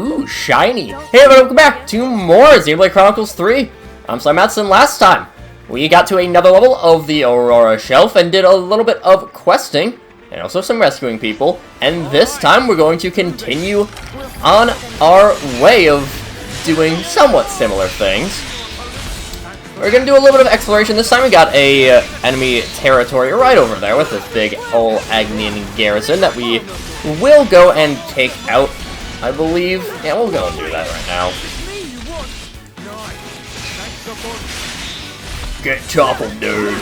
Ooh, shiny. Hey everyone, welcome back to more Xenoblade Chronicles 3. I'm SlayerMathis, and last time we got to another level of the Aurora Shelf and did a little bit of questing and also some rescuing people. And this time we're going to continue on our way of doing somewhat similar things. We're going to do a little bit of exploration. This time we got a enemy territory right over there with this big old Agnian garrison that we will go and take out, I believe. Yeah, we'll go and do that right now. Get toppled, dude.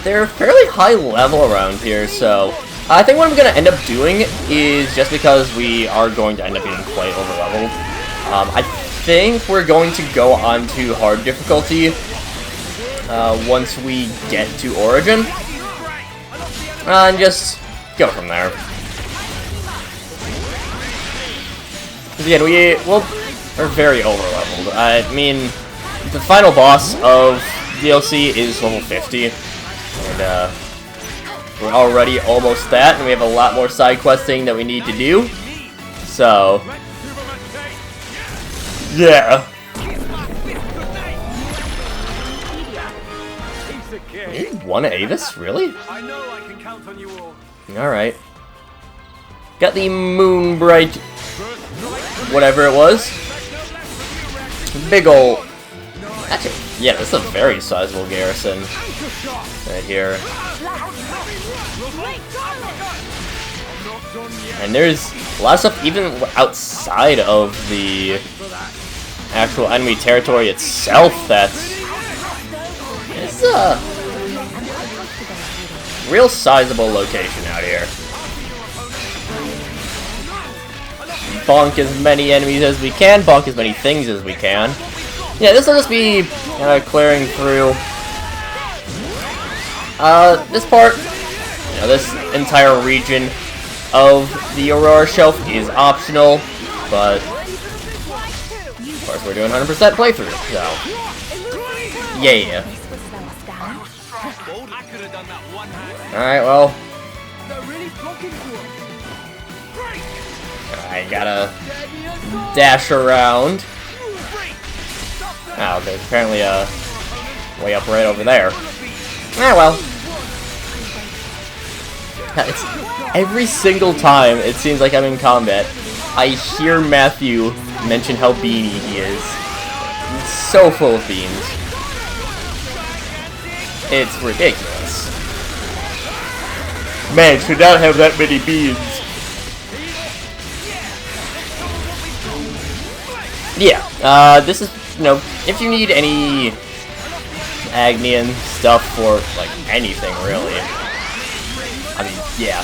They're fairly high level around here, so I think what I'm going to end up doing is, just because we are going to end up being quite over-leveled, I think we're going to go on to hard difficulty once we get to Origin, and just go from there. Again, we're very over-leveled. I mean, the final boss of DLC is level 50, and we're already almost that, and we have a lot more side questing that we need to do. So, yeah. One Avis, really? Alright. Got the Moonbright, whatever it was. Big ol'. Actually, yeah, this is a very sizable garrison right here. And there's a lot of stuff even outside of the actual enemy territory itself that's a real sizable location out here. Bonk as many enemies as we can, bonk as many things as we can. Yeah, this will just be clearing through this part. You know, this entire region of the Aurora Shelf is optional, but of course we're doing 100% playthrough, so yeah. Alright, well, I gotta dash around. Oh, there's apparently a way up right over there. Ah, well. It's, every single time it seems like I'm in combat, I hear Matthew mention how beany he is. He's so full of beans. It's ridiculous. Man, should not have that many beans. Yeah, this is, you know, if you need any Agnian stuff for, like, anything, really. I mean, yeah.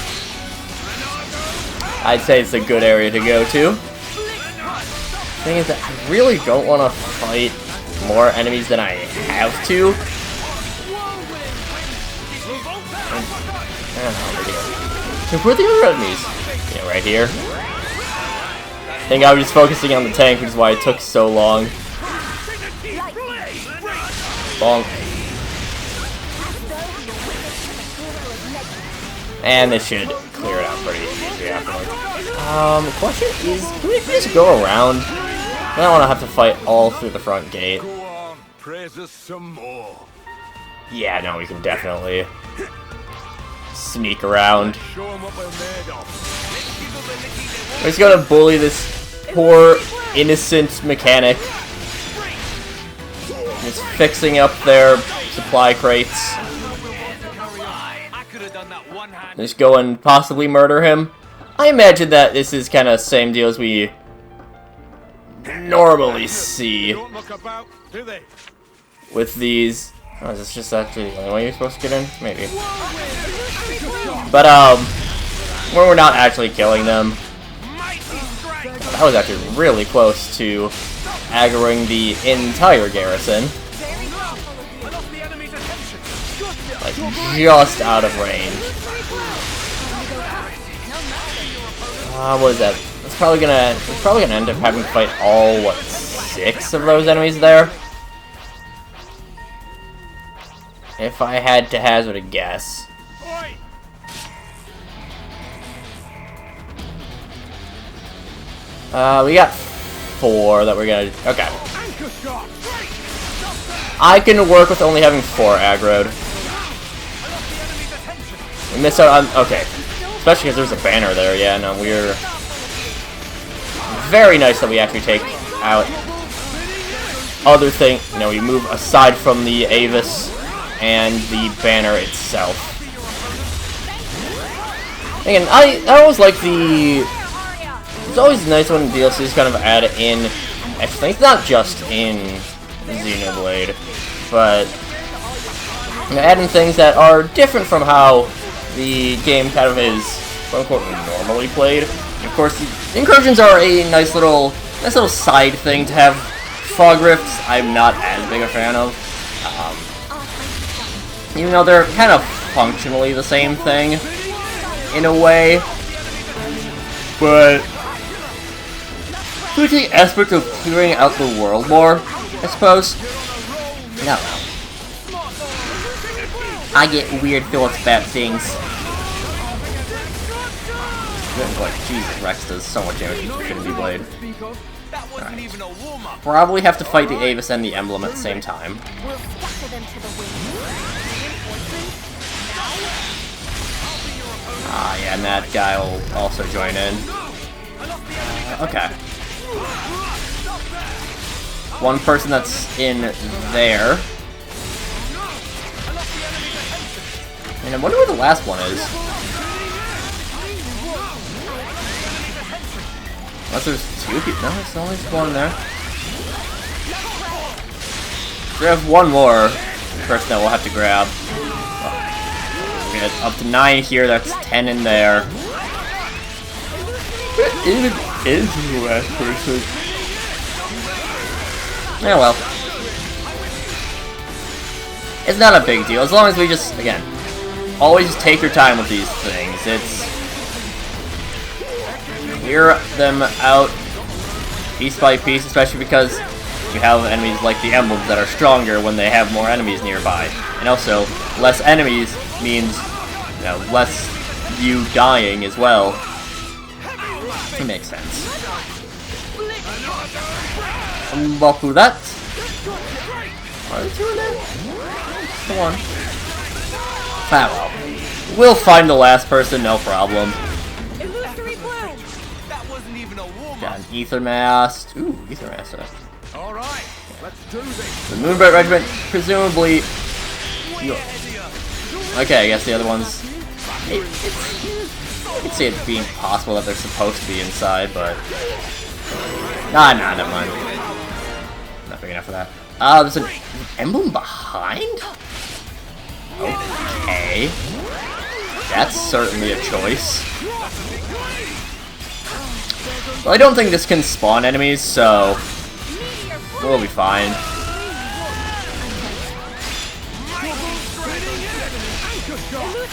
I'd say it's a good area to go to. The thing is that I really don't want to fight more enemies than I have to. So where are the other enemies? Yeah, right here. I think I was just focusing on the tank, which is why it took so long. Bonk. And this should clear it out pretty easily afterwards. The question is, can we just go around? I don't want to have to fight all through the front gate. Yeah, no, we can definitely sneak around. We're just gonna bully this poor, innocent mechanic. Just fixing up their supply crates. Just go and possibly murder him. I imagine that this is kind of the same deal as we normally see with these. Oh, is this just actually the only way you're supposed to get in? Maybe. But, where we're not actually killing them. That was actually really close to aggroing the entire garrison. Like, just out of range. What is that? It's probably gonna end up having to fight all, what, 6 of those enemies there? If I had to hazard a guess. We got 4 that we're gonna... Okay. I can work with only having 4 aggroed. We missed out on... Okay. Especially because there's a banner there, yeah, no, we're... Very nice that we actually take out... Other thing... No, we move aside from the Avis and the banner itself. Again, I always like the... It's always nice when DLCs kind of add in extra things, not just in Xenoblade, but you know, add in things that are different from how the game kind of is, quote-unquote, normally played. And of course, the incursions are a nice little side thing to have. Fog rifts, I'm not as big a fan of, even though they're kind of functionally the same thing in a way, but the aspect of clearing out the world more, I suppose. No. I get weird thoughts about things. Like, Jesus, Rex does so much damage with Trinity Blade. Right. Probably have to fight the Avis and the Emblem at the same time. Ah, yeah, and that guy will also join in. Okay. One person that's in there. And I wonder where the last one is. Unless there's 2 people. No, there's only one there. We have one more person that we'll have to grab. We get up to 9 here, that's 10 in there. Where even is the last person? Yeah, well. It's not a big deal, as long as we just, again, always just take your time with these things. It's... Clear them out piece by piece, especially because you have enemies like the emblems that are stronger when they have more enemies nearby. And also, less enemies means, you know, less you dying as well. It makes sense. Unbuckle that. Are there 2 in there? Come on. Ah, well. We'll find the last person, no problem. Got an Ether Mast. Ooh, Ether Mast. Alright, let's do this. The Moonbright Regiment, presumably... Okay, I guess the other ones... I can see it being possible that they're supposed to be inside, but... Nah, never mind. Not big enough for that. There's an emblem behind? Okay. That's certainly a choice. Well, I don't think this can spawn enemies, so we'll be fine.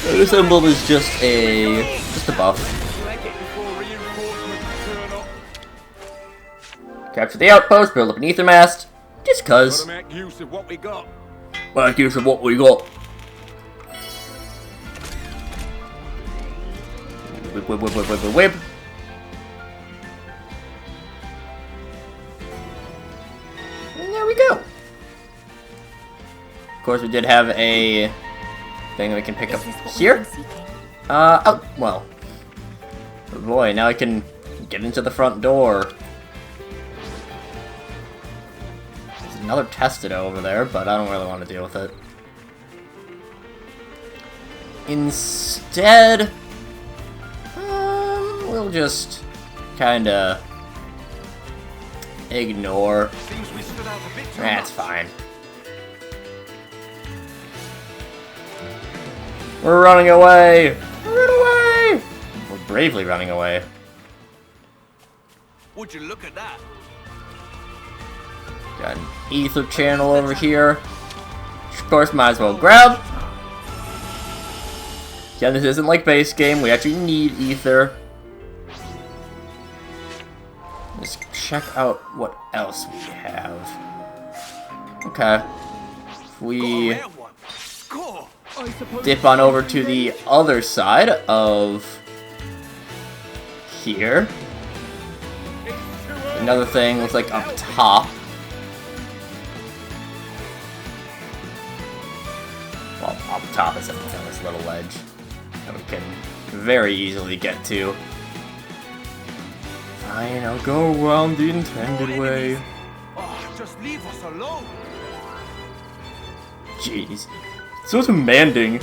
This emblem is just a buff. Capture the outpost, build up an ether mast, just cuz. Gotta make use of what we got. Make use of what we got. Whip. And there we go. Of course, we did have a thing that we can pick up here. Oh, well. Oh boy, now I can get into the front door. There's another Testado over there, but I don't really want to deal with it. Instead, we'll just kinda ignore. That's fine. We're running away! Run away! We're bravely running away. Would you look at that? Got an ether channel over here. Which of course, might as well grab. Again, this isn't like base game. We actually need ether. Let's check out what else we have. Okay. If we dip on over to the other side of here. Another thing looks like up top. Well, up top is on this little ledge that we can very easily get to. Fine, I'll go around the intended way. Oh, just leave us alone. Jeez. So demanding.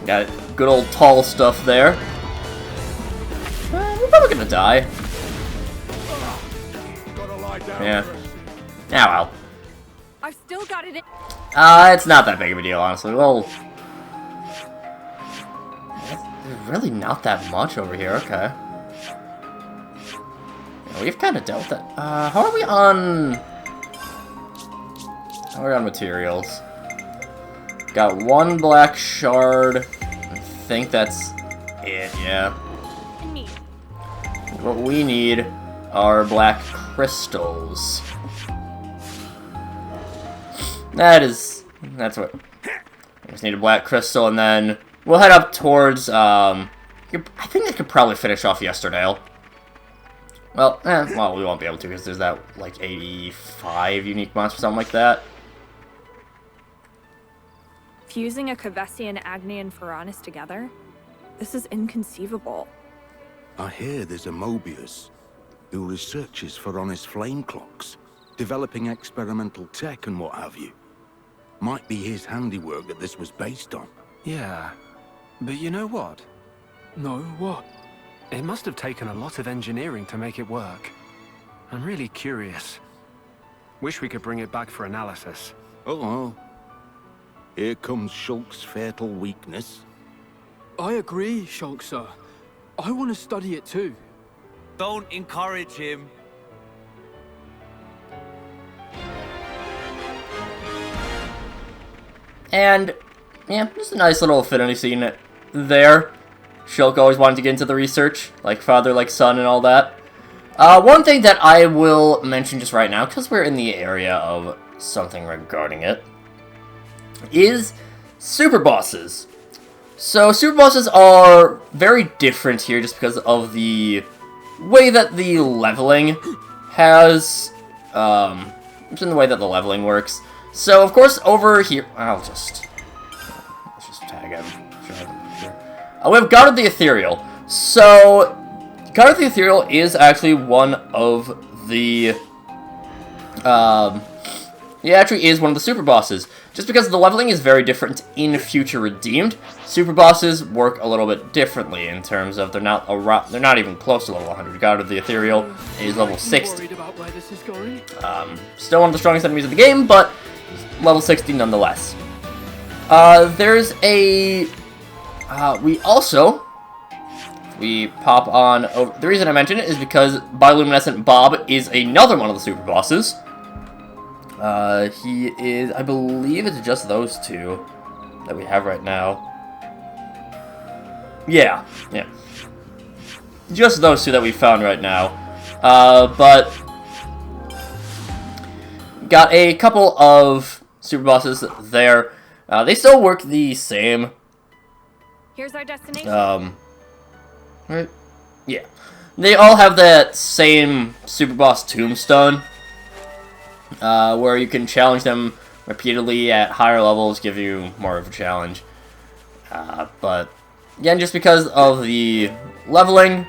Got good old tall stuff there. We're probably gonna die. Gotta lie down. Yeah. Yeah, well. I've still got it in. It's not that big of a deal, honestly. Well, there's really not that much over here. Okay. Yeah, we've kind of dealt with that. How are we on? How are we on materials? Got one black shard. I think that's it. Yeah. Me. What we need are black crystals. That's what. I just need a black crystal, and then we'll head up towards, I think I could probably finish off Yesterday. Well, we won't be able to, because there's that, like, 85 unique monster, something like that. Fusing a Kavessian, Agnian, and Furanis together? This is inconceivable. I hear there's a Mobius who researches Furanis flame clocks, developing experimental tech and what have you. Might be his handiwork that this was based on. Yeah, but you know what? No, what? It must have taken a lot of engineering to make it work. I'm really curious. Wish we could bring it back for analysis. Uh-oh. Here comes Shulk's fatal weakness. I agree, Shulk, sir. I want to study it too. Don't encourage him. And, yeah, just a nice little affinity scene there. Shulk always wanted to get into the research, like father, like son, and all that. One thing that I will mention just right now, because we're in the area of something regarding it, is super bosses. So, super bosses are very different here just because of the way that the leveling has, just in the way that the leveling works. So, of course, over here, let's just tag him. Sure. We have God of the Ethereal. So, God of the Ethereal is actually one of the, he actually is one of the super bosses. Just because the leveling is very different in Future Redeemed, super bosses work a little bit differently in terms of they're not even close to level 100. God of the Ethereal is level 60. Worried about where this is going? Still one of the strongest enemies of the game, but level 60 nonetheless. There's a... we pop on... the reason I mention it is because Bioluminescent Bob is another one of the super bosses. He is... I believe it's just those two that we have right now. Yeah. Just those two that we found right now. But... got a couple of super bosses there. They still work the same. Here's our destination. Right? Yeah. They all have that same super boss tombstone. Where you can challenge them repeatedly at higher levels, give you more of a challenge. But, again, just because of the leveling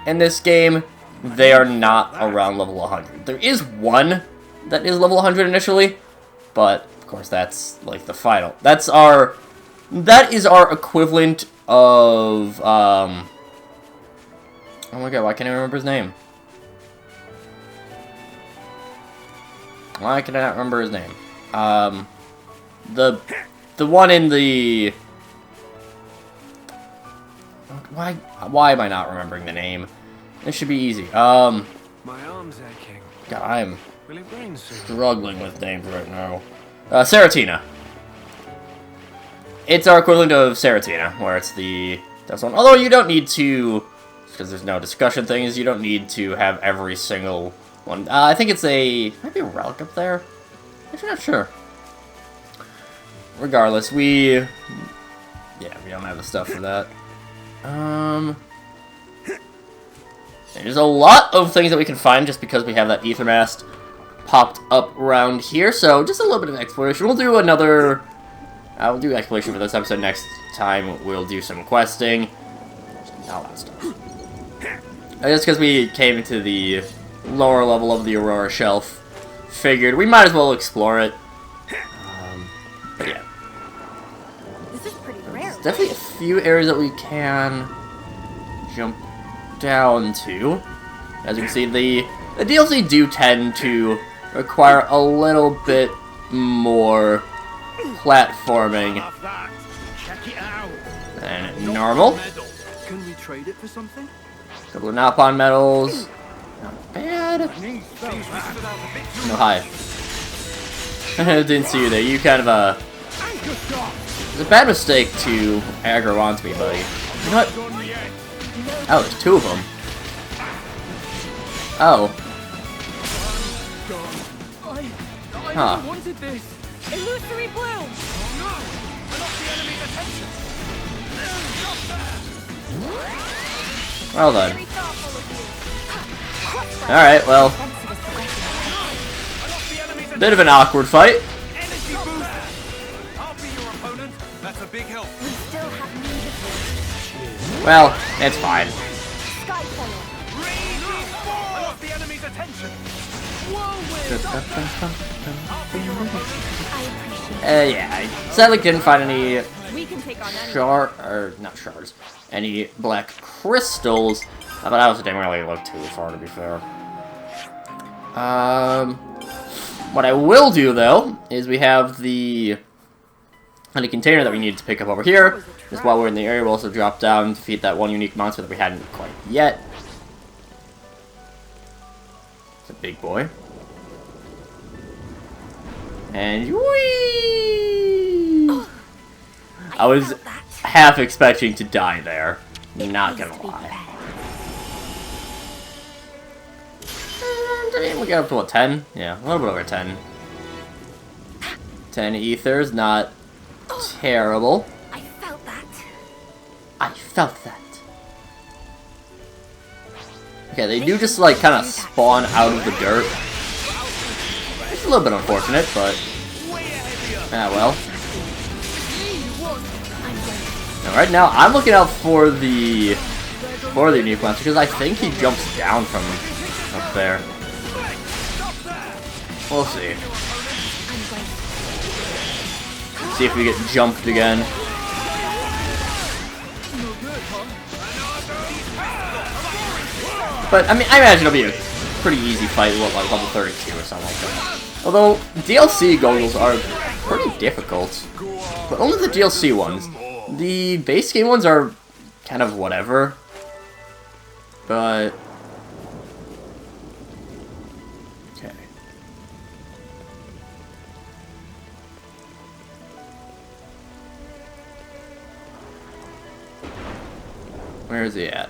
in this game, they are not around level 100. There is one that is level 100 initially, but, of course, that's, like, the final. That is our equivalent of, oh my god, why can't I remember his name? Why can I not remember his name? The one in the... Why am I not remembering the name? This should be easy. My arm's aching. God, I'm Will it rain soon? struggling with names right now. Seratina. It's our equivalent of Seratina, where it's that's one. Although you don't need to, because there's no discussion things, you don't need to have every single one. I think it's might be a relic up there. I'm not sure. Regardless, we don't have the stuff for that. There's a lot of things that we can find just because we have that ether mast popped up around here, so just a little bit of exploration. We'll do another... we'll do exploration for this episode next time. We'll do some questing. All that stuff. Just because we came to the lower level of the Aurora Shelf, figured we might as well explore it. But yeah. This is pretty rare. There's definitely a few areas that we can jump down to. As you can see, the DLC do tend to require a little bit more platforming than normal. Can we trade it for something? Couple of Napon medals. Not bad. No, hi. Didn't see you there. You kind of, It's a bad mistake to aggro onto me, buddy. You know what? Oh, there's two of them. Oh. Huh. I wanted this. Illusory blue! Well then. Alright, well. Bit of an awkward fight. That's a big help. Well, it's fine. Yeah, I sadly didn't find any not shards, any black crystals, but I also didn't really look too far, to be fair. What I will do, though, is we have the honey container that we need to pick up over here. Just while we're in the area, we'll also drop down to defeat that one unique monster that we hadn't quite yet. It's a big boy. And whee! I was half expecting to die there. Not gonna lie. And we got up to what, 10? Yeah, a little bit over 10. 10 ethers, not terrible. I felt that. I felt that. Okay, they do just like kind of spawn out of the dirt. It's a little bit unfortunate, but well. Now, right now, I'm looking out for the unique monster because I think he jumps down from up there. We'll see. See if we get jumped again. But I mean, I imagine it'll be a pretty easy fight, like level 32 or something like that. Although DLC goggles are pretty difficult, but only the DLC ones. The base game ones are kind of whatever. But okay. Where is he at?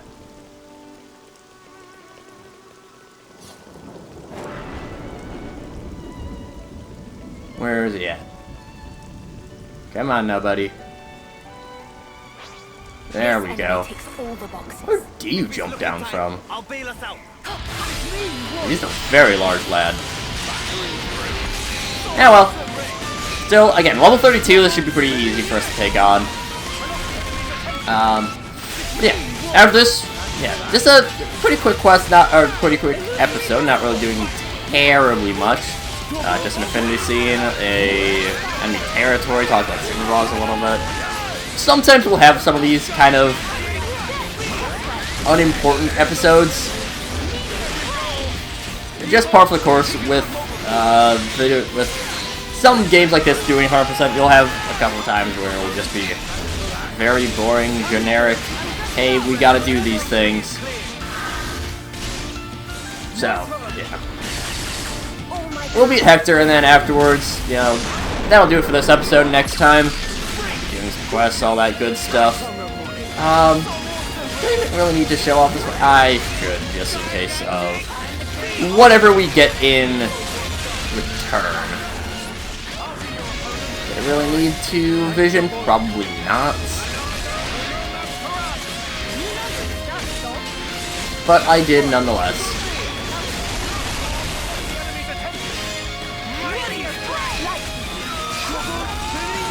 Where is he at? Come on now, buddy. There we go. Where do you jump down from? I'll bail us out. He's a very large lad. Yeah, well. Still, again, level 32, this should be pretty easy for us to take on. Yeah, after this, yeah, just a pretty quick quest, or pretty quick episode, not really doing terribly much. Just an affinity scene, a enemy territory, talk about super boss a little bit. Sometimes we'll have some of these kind of unimportant episodes. Just par for the course with some games like this doing 100%. You'll have a couple of times where it'll just be very boring, generic. Hey, we gotta do these things. So, yeah. We'll beat Hector, and then afterwards, you know, that'll do it for this episode. Next time, doing some quests, all that good stuff. Do I even really need to show off this one? I should, just in case of whatever we get in return. Do I really need to vision? Probably not. but I did nonetheless.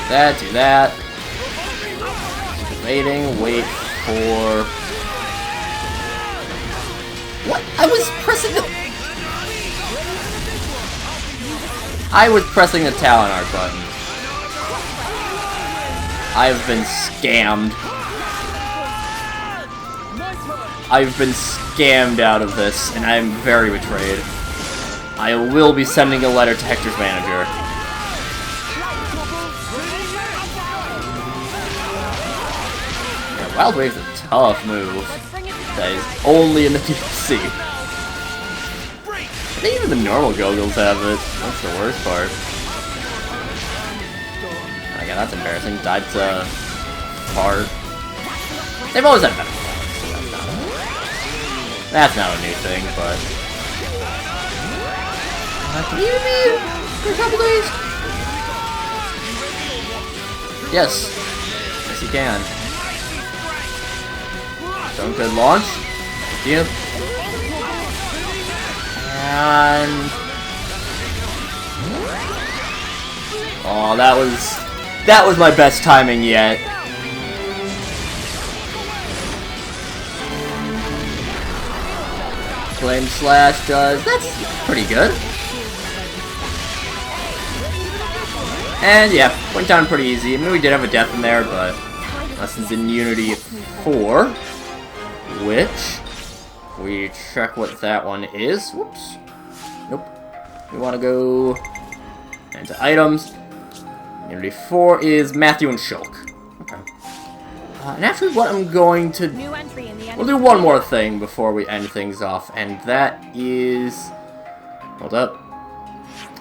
That, do that. Evading, wait for... What? I was pressing the Talon Arc button. I've been scammed. I've been scammed out of this, and I am very betrayed. I will be sending a letter to Hector's manager. Yeah, Wild Wave's a tough move. That is only in the DLC. I think even the normal Gogos have it. That's the worst part. Oh yeah, that's embarrassing. Died to Fart. They've always had better flags, so that's not a new thing, but... Can you hear me? For a couple days? Yes. Yes, you can. Some good launch. Thank you. And... Oh, that was my best timing yet. Flame Slash does... That's pretty good. And yeah, went down pretty easy. I mean, we did have a death in there, but Lessons in Unity 4, which we check what that one is. Whoops. Nope. We want to go into items. Unity 4 is Matthew and Shulk. Okay. And actually, what I'm going to... We'll do one more thing before we end things off, and that is... Hold up.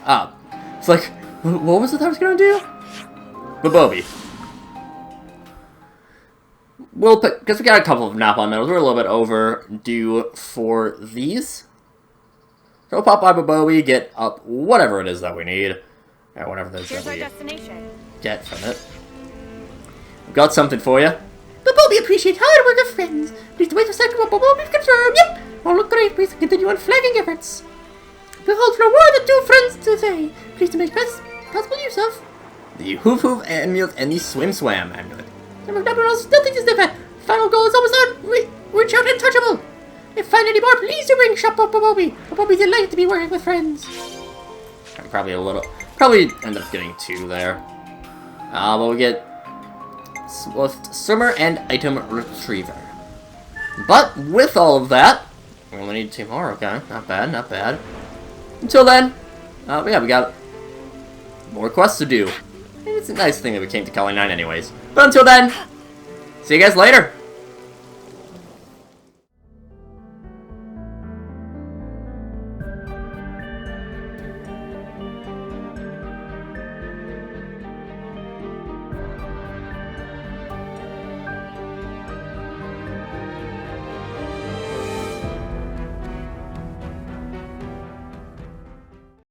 Ah. It's like... What was it that I was gonna do? Babobi. We'll pick, because we got a couple of Napalm medals. We're a little bit overdue for these. So we'll pop by Babobi, get up whatever it is that we need. Or whatever it is that we get from it. We've got something for you. Babobi appreciate hard work of friends. Please wait a second while Babobi confirmed. Yep! All look great. Please continue on flagging efforts. Behold, for a word the two friends today. Please to make best possible use of the Hoof Hoof amulet and the Swim Swam amulet. Number else, nothing is different. Final goal is almost done. Reach out untouchable. If find any more, please do bring shop up Babobi. Babobi's delighted to be working with friends. I'm probably end up getting 2 there. But we get Swift Swimmer and Item Retriever. But with all of that, we only need 2 more. Okay, not bad, not bad. Until then, yeah, we got more quests to do. And it's a nice thing that we came to Kelly 9 anyways. But until then, see you guys later!